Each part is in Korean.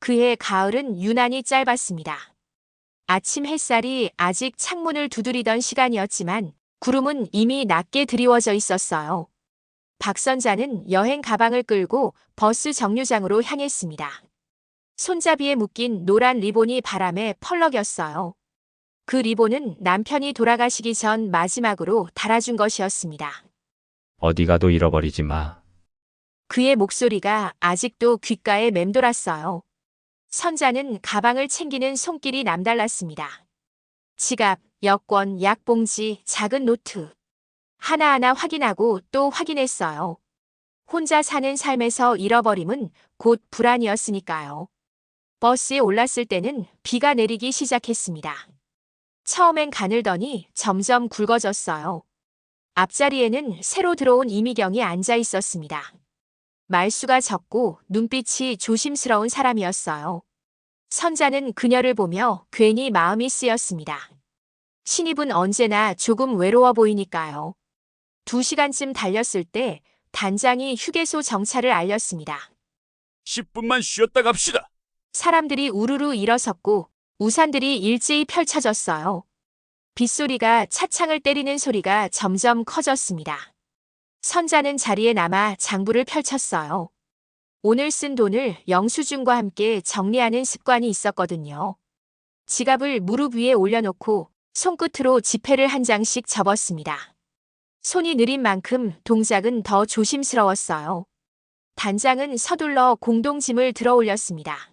그해 가을은 유난히 짧았습니다. 아침 햇살이 아직 창문을 두드리던 시간이었지만 구름은 이미 낮게 드리워져 있었어요. 박 선자는 여행 가방을 끌고 버스 정류장으로 향했습니다. 손잡이에 묶인 노란 리본이 바람에 펄럭였어요. 그 리본은 남편이 돌아가시기 전 마지막으로 달아준 것이었습니다. 어디 가도 잃어버리지 마. 그의 목소리가 아직도 귓가에 맴돌았어요. 선자는 가방을 챙기는 손길이 남달랐습니다. 지갑, 여권, 약봉지, 작은 노트. 하나하나 확인하고 또 확인했어요. 혼자 사는 삶에서 잃어버림은 곧 불안이었으니까요. 버스에 올랐을 때는 비가 내리기 시작했습니다. 처음엔 가늘더니 점점 굵어졌어요. 앞자리에는 새로 들어온 이미경이 앉아 있었습니다. 말수가 적고 눈빛이 조심스러운 사람이었어요. 선자는 그녀를 보며 괜히 마음이 쓰였습니다. 신입은 언제나 조금 외로워 보이니까요. 2시간쯤 달렸을 때 단장이 휴게소 정차를 알렸습니다. 10분만 쉬었다 갑시다. 사람들이 우르르 일어섰고 우산들이 일제히 펼쳐졌어요. 빗소리가 차창을 때리는 소리가 점점 커졌습니다. 선자는 자리에 남아 장부를 펼쳤어요. 오늘 쓴 돈을 영수증과 함께 정리하는 습관이 있었거든요. 지갑을 무릎 위에 올려놓고 손끝으로 지폐를 한 장씩 접었습니다. 손이 느린 만큼 동작은 더 조심스러웠어요. 단장은 서둘러 공동짐을 들어 올렸습니다.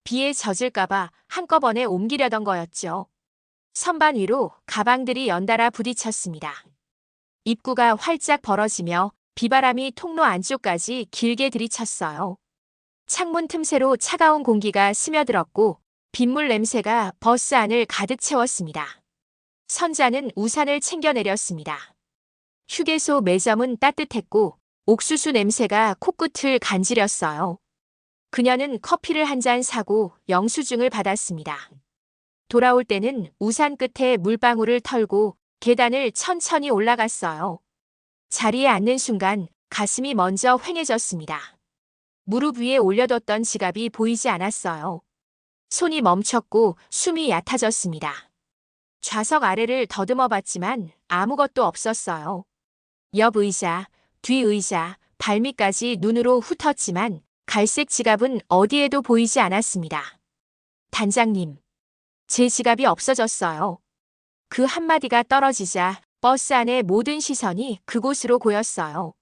비에 젖을까봐 한꺼번에 옮기려던 거였죠. 선반 위로 가방들이 연달아 부딪혔습니다. 입구가 활짝 벌어지며 비바람이 통로 안쪽까지 길게 들이쳤어요. 창문 틈새로 차가운 공기가 스며들었고 빗물 냄새가 버스 안을 가득 채웠습니다. 선자는 우산을 챙겨 내렸습니다. 휴게소 매점은 따뜻했고 옥수수 냄새가 코끝을 간지렸어요. 그녀는 커피를 한 잔 사고 영수증을 받았습니다. 돌아올 때는 우산 끝에 물방울을 털고 계단을 천천히 올라갔어요. 자리에 앉는 순간 가슴이 먼저 휑해졌습니다. 무릎 위에 올려뒀던 지갑이 보이지 않았어요. 손이 멈췄고 숨이 얕아졌습니다. 좌석 아래를 더듬어 봤지만 아무것도 없었어요. 옆 의자, 뒤 의자, 발밑까지 눈으로 훑었지만 갈색 지갑은 어디에도 보이지 않았습니다. 단장님, 제 지갑이 없어졌어요. 그 한마디가 떨어지자 버스 안의 모든 시선이 그곳으로 고였어요.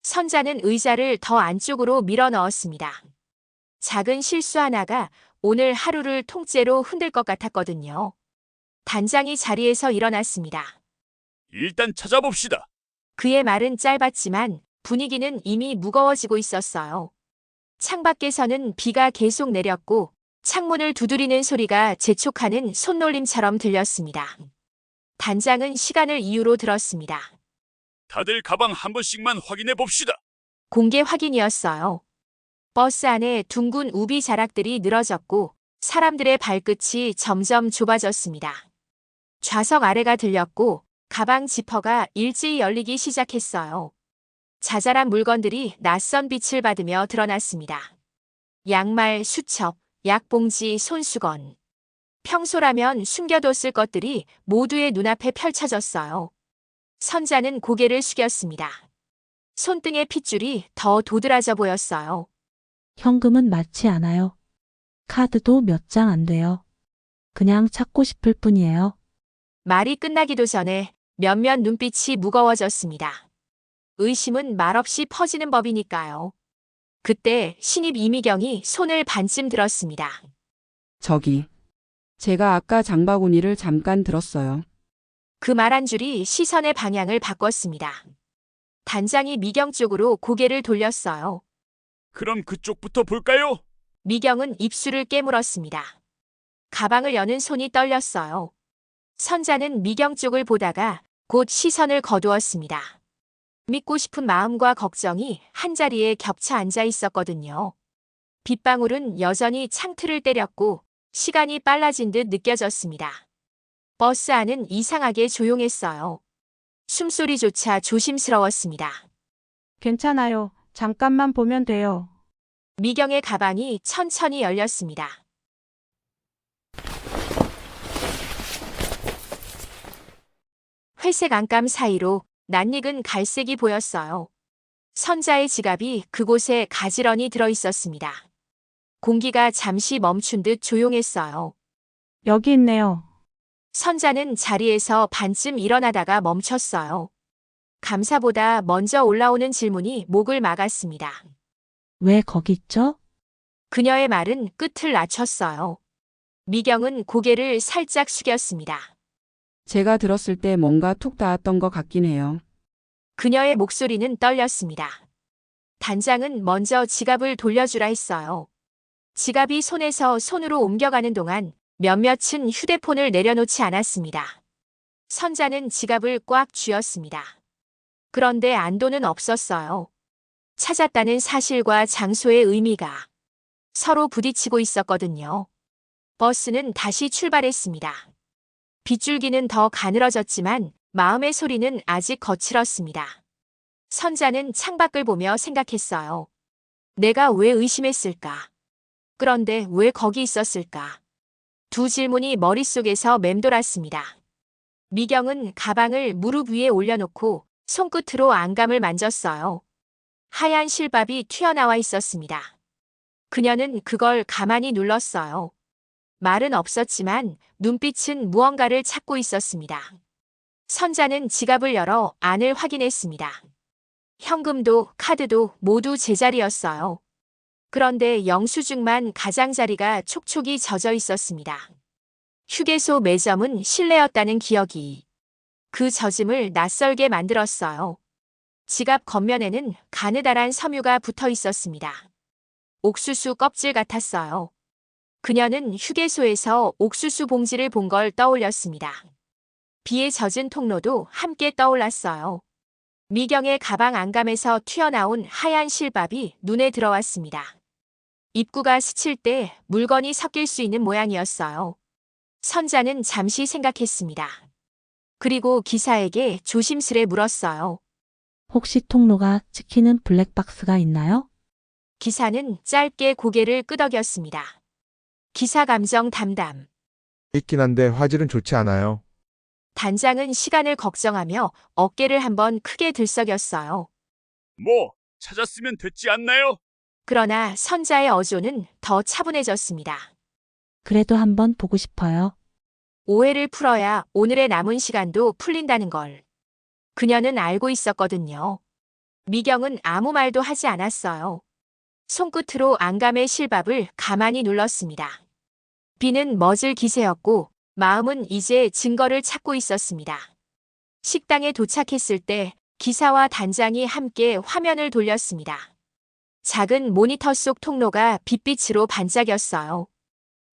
선자는 의자를 더 안쪽으로 밀어 넣었습니다. 작은 실수 하나가 오늘 하루를 통째로 흔들 것 같았거든요. 단장이 자리에서 일어났습니다. 일단 찾아봅시다. 그의 말은 짧았지만 분위기는 이미 무거워지고 있었어요. 창밖에서는 비가 계속 내렸고 창문을 두드리는 소리가 재촉하는 손놀림처럼 들렸습니다. 단장은 시간을 이유로 들었습니다. 다들 가방 한 번씩만 확인해 봅시다. 공개 확인이었어요. 버스 안에 둥근 우비 자락들이 늘어졌고 사람들의 발끝이 점점 좁아졌습니다. 좌석 아래가 들렸고 가방 지퍼가 일제히 열리기 시작했어요. 자잘한 물건들이 낯선 빛을 받으며 드러났습니다. 양말, 수첩, 약봉지, 손수건. 평소라면 숨겨뒀을 것들이 모두의 눈앞에 펼쳐졌어요. 선자는 고개를 숙였습니다. 손등의 핏줄이 더 도드라져 보였어요. 현금은 많지 않아요. 카드도 몇 장 안 돼요. 그냥 찾고 싶을 뿐이에요. 말이 끝나기도 전에 몇몇 눈빛이 무거워졌습니다. 의심은 말없이 퍼지는 법이니까요. 그때 신입 이미경이 손을 반쯤 들었습니다. 저기, 제가 아까 장바구니를 잠깐 들었어요. 그 말 한 줄이 시선의 방향을 바꿨습니다. 단장이 미경 쪽으로 고개를 돌렸어요. 그럼 그쪽부터 볼까요? 미경은 입술을 깨물었습니다. 가방을 여는 손이 떨렸어요. 선자는 미경 쪽을 보다가 곧 시선을 거두었습니다. 믿고 싶은 마음과 걱정이 한자리에 겹쳐 앉아 있었거든요. 빗방울은 여전히 창틀을 때렸고 시간이 빨라진 듯 느껴졌습니다. 버스 안은 이상하게 조용했어요. 숨소리조차 조심스러웠습니다. 괜찮아요. 잠깐만 보면 돼요. 미경의 가방이 천천히 열렸습니다. 회색 안감 사이로 낯익은 갈색이 보였어요. 선자의 지갑이 그곳에 가지런히 들어 있었습니다. 공기가 잠시 멈춘 듯 조용했어요. 여기 있네요. 선자는 자리에서 반쯤 일어나다가 멈췄어요. 감사보다 먼저 올라오는 질문이 목을 막았습니다. 왜 거기 있죠? 그녀의 말은 끝을 낮췄어요. 미경은 고개를 살짝 숙였습니다. 제가 들었을 때 뭔가 툭 닿았던 것 같긴 해요. 그녀의 목소리는 떨렸습니다. 단장은 먼저 지갑을 돌려주라 했어요. 지갑이 손에서 손으로 옮겨가는 동안 몇몇은 휴대폰을 내려놓지 않았습니다. 선자는 지갑을 꽉 쥐었습니다. 그런데 안도는 없었어요. 찾았다는 사실과 장소의 의미가 서로 부딪히고 있었거든요. 버스는 다시 출발했습니다. 빗줄기는 더 가늘어졌지만 마음의 소리는 아직 거칠었습니다. 선자는 창밖을 보며 생각했어요. 내가 왜 의심했을까? 그런데 왜 거기 있었을까? 두 질문이 머릿속에서 맴돌았습니다. 미경은 가방을 무릎 위에 올려놓고 손끝으로 안감을 만졌어요. 하얀 실밥이 튀어나와 있었습니다. 그녀는 그걸 가만히 눌렀어요. 말은 없었지만 눈빛은 무언가를 찾고 있었습니다. 선자는 지갑을 열어 안을 확인했습니다. 현금도 카드도 모두 제자리였어요. 그런데 영수증만 가장자리가 촉촉이 젖어 있었습니다. 휴게소 매점은 실내였다는 기억이 그 젖음을 낯설게 만들었어요. 지갑 겉면에는 가느다란 섬유가 붙어 있었습니다. 옥수수 껍질 같았어요. 그녀는 휴게소에서 옥수수 봉지를 본 걸 떠올렸습니다. 비에 젖은 통로도 함께 떠올랐어요. 미경의 가방 안감에서 튀어나온 하얀 실밥이 눈에 들어왔습니다. 입구가 스칠 때 물건이 섞일 수 있는 모양이었어요. 선자는 잠시 생각했습니다. 그리고 기사에게 조심스레 물었어요. 혹시 통로가 찍히는 블랙박스가 있나요? 기사는 짧게 고개를 끄덕였습니다. 기사 감정 담담. 있긴 한데 화질은 좋지 않아요. 단장은 시간을 걱정하며 어깨를 한번 크게 들썩였어요. 뭐, 찾았으면 됐지 않나요? 그러나 선자의 어조는 더 차분해졌습니다. 그래도 한번 보고 싶어요. 오해를 풀어야 오늘의 남은 시간도 풀린다는 걸. 그녀는 알고 있었거든요. 미경은 아무 말도 하지 않았어요. 손끝으로 안감의 실밥을 가만히 눌렀습니다. 비는 멎을 기세였고 마음은 이제 증거를 찾고 있었습니다. 식당에 도착했을 때 기사와 단장이 함께 화면을 돌렸습니다. 작은 모니터 속 통로가 빛빛으로 반짝였어요.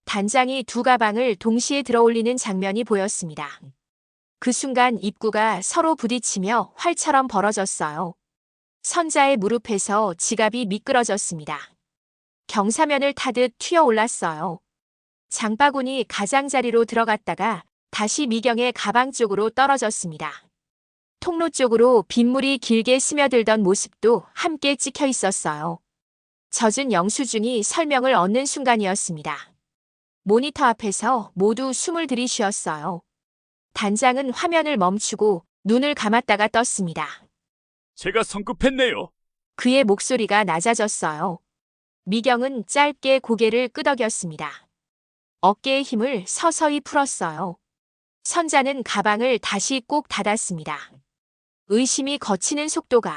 단장이 두 가방을 동시에 들어올리는 장면이 보였습니다. 그 순간 입구가 서로 부딪히며 활처럼 벌어졌어요. 선자의 무릎에서 지갑이 미끄러졌습니다. 경사면을 타듯 튀어올랐어요. 장바구니 가장자리로 들어갔다가 다시 미경의 가방 쪽으로 떨어졌습니다. 통로 쪽으로 빗물이 길게 스며들던 모습도 함께 찍혀 있었어요. 젖은 영수증이 설명을 얻는 순간이었습니다. 모니터 앞에서 모두 숨을 들이쉬었어요. 단장은 화면을 멈추고 눈을 감았다가 떴습니다. 제가 성급했네요. 그의 목소리가 낮아졌어요. 미경은 짧게 고개를 끄덕였습니다. 어깨의 힘을 서서히 풀었어요. 선자는 가방을 다시 꼭 닫았습니다. 의심이 거치는 속도가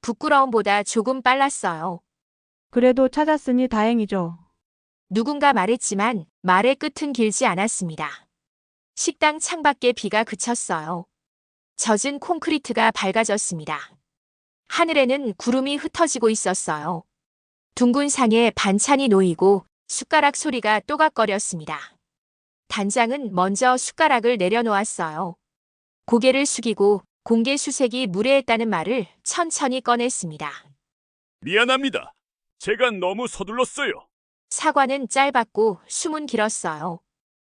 부끄러움보다 조금 빨랐어요. 그래도 찾았으니 다행이죠. 누군가 말했지만 말의 끝은 길지 않았습니다. 식당 창밖에 비가 그쳤어요. 젖은 콘크리트가 밝아졌습니다. 하늘에는 구름이 흩어지고 있었어요. 둥근 상에 반찬이 놓이고 숟가락 소리가 또각거렸습니다. 단장은 먼저 숟가락을 내려놓았어요. 고개를 숙이고 공개 수색이 무례했다는 말을 천천히 꺼냈습니다. 미안합니다. 제가 너무 서둘렀어요. 사과는 짧았고 숨은 길었어요.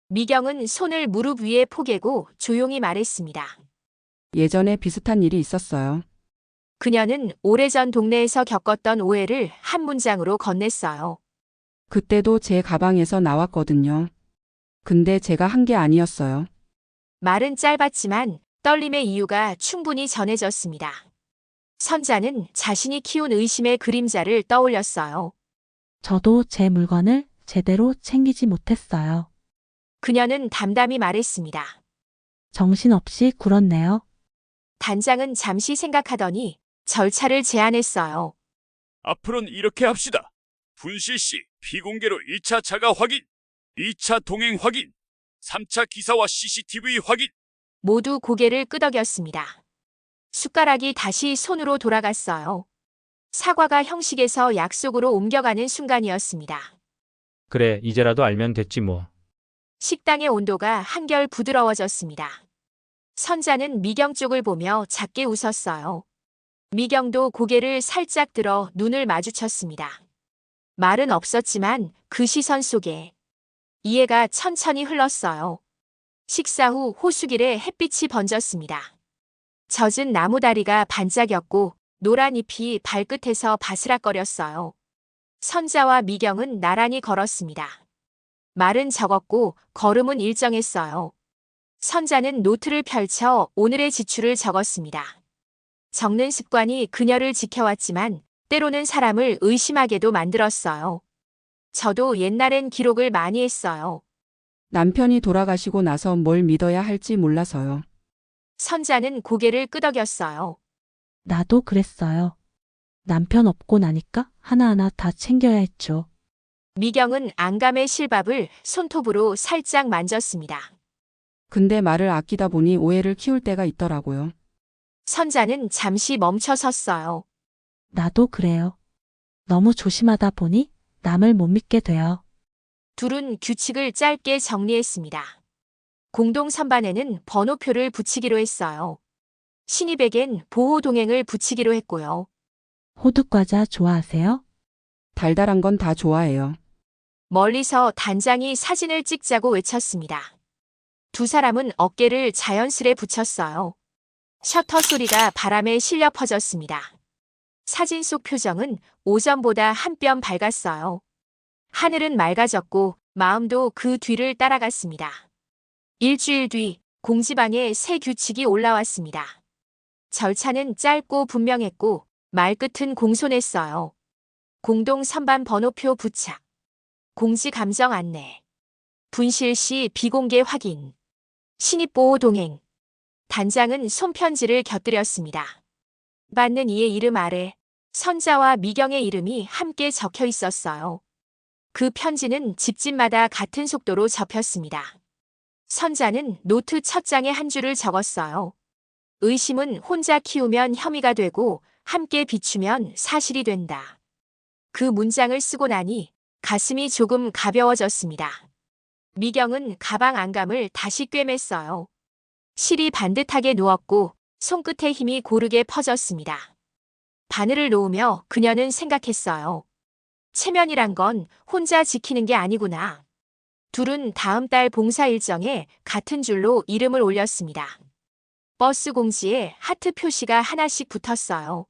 미경은 손을 무릎 위에 포개고 조용히 말했습니다. 예전에 비슷한 일이 있었어요. 그녀는 오래전 동네에서 겪었던 오해를 한 문장으로 건넸어요. 그때도 제 가방에서 나왔거든요. 근데 제가 한 게 아니었어요. 말은 짧았지만 떨림의 이유가 충분히 전해졌습니다. 선자는 자신이 키운 의심의 그림자를 떠올렸어요. 저도 제 물건을 제대로 챙기지 못했어요. 그녀는 담담히 말했습니다. 정신없이 굴었네요. 단장은 잠시 생각하더니 절차를 제안했어요. 앞으로는 이렇게 합시다. 분실 시 비공개로 1차 자가 확인, 2차 동행 확인, 3차 기사와 CCTV 확인. 모두 고개를 끄덕였습니다. 숟가락이 다시 손으로 돌아갔어요. 사과가 형식에서 약속으로 옮겨가는 순간이었습니다. 그래, 이제라도 알면 됐지 뭐. 식당의 온도가 한결 부드러워졌습니다. 선자는 미경 쪽을 보며 작게 웃었어요. 미경도 고개를 살짝 들어 눈을 마주쳤습니다. 말은 없었지만 그 시선 속에 이해가 천천히 흘렀어요. 식사 후 호수길에 햇빛이 번졌습니다. 젖은 나무다리가 반짝였고 노란 잎이 발끝에서 바스락거렸어요. 선자와 미경은 나란히 걸었습니다. 말은 적었고 걸음은 일정했어요. 선자는 노트를 펼쳐 오늘의 지출을 적었습니다. 적는 습관이 그녀를 지켜왔지만 때로는 사람을 의심하게도 만들었어요. 저도 옛날엔 기록을 많이 했어요. 남편이 돌아가시고 나서 뭘 믿어야 할지 몰라서요. 선자는 고개를 끄덕였어요. 나도 그랬어요. 남편 없고 나니까 하나하나 다 챙겨야 했죠. 미경은 안감의 실밥을 손톱으로 살짝 만졌습니다. 근데 말을 아끼다 보니 오해를 키울 때가 있더라고요. 선자는 잠시 멈춰 섰어요. 나도 그래요. 너무 조심하다 보니 남을 못 믿게 돼요. 둘은 규칙을 짧게 정리했습니다. 공동 선반에는 번호표를 붙이기로 했어요. 신입에겐 보호 동행을 붙이기로 했고요. 호두과자 좋아하세요? 달달한 건 다 좋아해요. 멀리서 단장이 사진을 찍자고 외쳤습니다. 두 사람은 어깨를 자연스레 붙였어요. 셔터 소리가 바람에 실려 퍼졌습니다. 사진 속 표정은 오전보다 한 뼘 밝았어요. 하늘은 맑아졌고 마음도 그 뒤를 따라갔습니다. 일주일 뒤 공지방에 새 규칙이 올라왔습니다. 절차는 짧고 분명했고 말끝은 공손했어요. 공동 선반 번호표 부착, 공지 감정 안내, 분실 시 비공개 확인, 신입보호 동행. 단장은 손편지를 곁들였습니다. 받는 이의 이름 아래 선자와 미경의 이름이 함께 적혀 있었어요. 그 편지는 집집마다 같은 속도로 접혔습니다. 선자는 노트 첫 장에 한 줄을 적었어요. 의심은 혼자 키우면 혐의가 되고 함께 비추면 사실이 된다. 그 문장을 쓰고 나니 가슴이 조금 가벼워졌습니다. 미경은 가방 안감을 다시 꿰맸어요. 실이 반듯하게 누웠고 손끝의 힘이 고르게 퍼졌습니다. 바늘을 놓으며 그녀는 생각했어요. 체면이란 건 혼자 지키는 게 아니구나. 둘은 다음 달 봉사 일정에 같은 줄로 이름을 올렸습니다. 버스 공지에 하트 표시가 하나씩 붙었어요.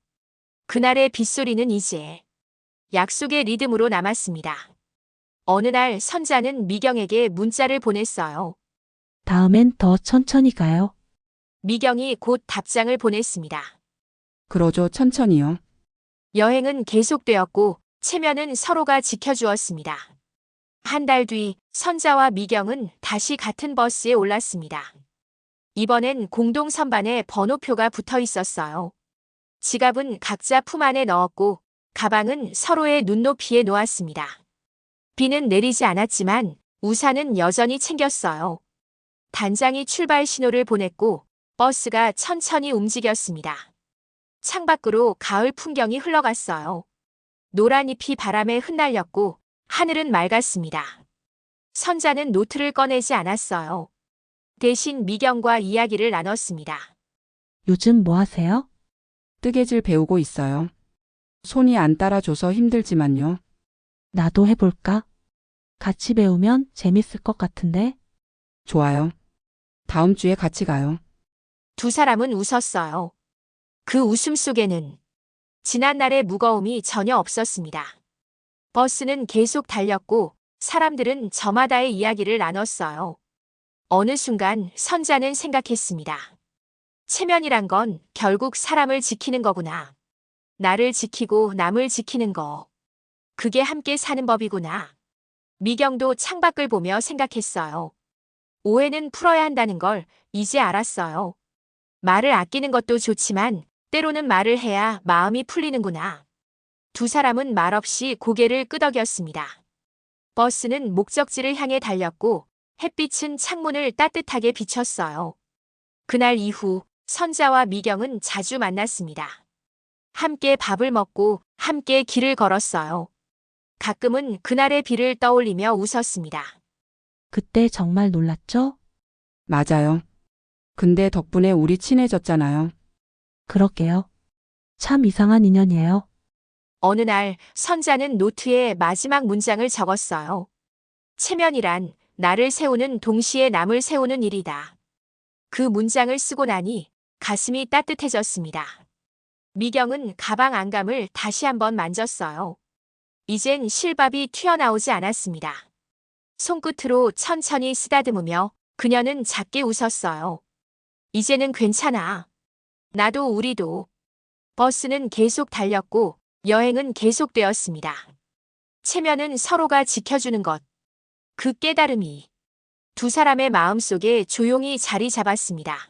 그날의 빗소리는 이제 약속의 리듬으로 남았습니다. 어느 날 선자는 미경에게 문자를 보냈어요. 다음엔 더 천천히 가요. 미경이 곧 답장을 보냈습니다. 그러죠, 천천히요. 여행은 계속되었고 체면은 서로가 지켜주었습니다. 한 달 뒤 선자와 미경은 다시 같은 버스에 올랐습니다. 이번엔 공동 선반에 번호표가 붙어 있었어요. 지갑은 각자 품 안에 넣었고 가방은 서로의 눈높이에 놓았습니다. 비는 내리지 않았지만 우산은 여전히 챙겼어요. 단장이 출발 신호를 보냈고 버스가 천천히 움직였습니다. 창밖으로 가을 풍경이 흘러갔어요. 노란 잎이 바람에 흩날렸고 하늘은 맑았습니다. 선자는 노트를 꺼내지 않았어요. 대신 미경과 이야기를 나눴습니다. 요즘 뭐 하세요? 뜨개질 배우고 있어요. 손이 안 따라줘서 힘들지만요. 나도 해볼까? 같이 배우면 재밌을 것 같은데? 좋아요. 다음 주에 같이 가요. 두 사람은 웃었어요. 그 웃음 속에는 지난날의 무거움이 전혀 없었습니다. 버스는 계속 달렸고 사람들은 저마다의 이야기를 나눴어요. 어느 순간 선자는 생각했습니다. 체면이란 건 결국 사람을 지키는 거구나. 나를 지키고 남을 지키는 거. 그게 함께 사는 법이구나. 미경도 창밖을 보며 생각했어요. 오해는 풀어야 한다는 걸 이제 알았어요. 말을 아끼는 것도 좋지만 때로는 말을 해야 마음이 풀리는구나. 두 사람은 말없이 고개를 끄덕였습니다. 버스는 목적지를 향해 달렸고 햇빛은 창문을 따뜻하게 비쳤어요. 그날 이후 선자와 미경은 자주 만났습니다. 함께 밥을 먹고 함께 길을 걸었어요. 가끔은 그날의 비를 떠올리며 웃었습니다. 그때 정말 놀랐죠? 맞아요. 근데 덕분에 우리 친해졌잖아요. 그러게요. 참 이상한 인연이에요. 어느 날 선자는 노트에 마지막 문장을 적었어요. 체면이란 나를 세우는 동시에 남을 세우는 일이다. 그 문장을 쓰고 나니 가슴이 따뜻해졌습니다. 미경은 가방 안감을 다시 한번 만졌어요. 이젠 실밥이 튀어나오지 않았습니다. 손끝으로 천천히 쓰다듬으며 그녀는 작게 웃었어요. 이제는 괜찮아. 나도 우리도. 버스는 계속 달렸고 여행은 계속되었습니다. 체면은 서로가 지켜주는 것. 그 깨달음이 두 사람의 마음속에 조용히 자리 잡았습니다.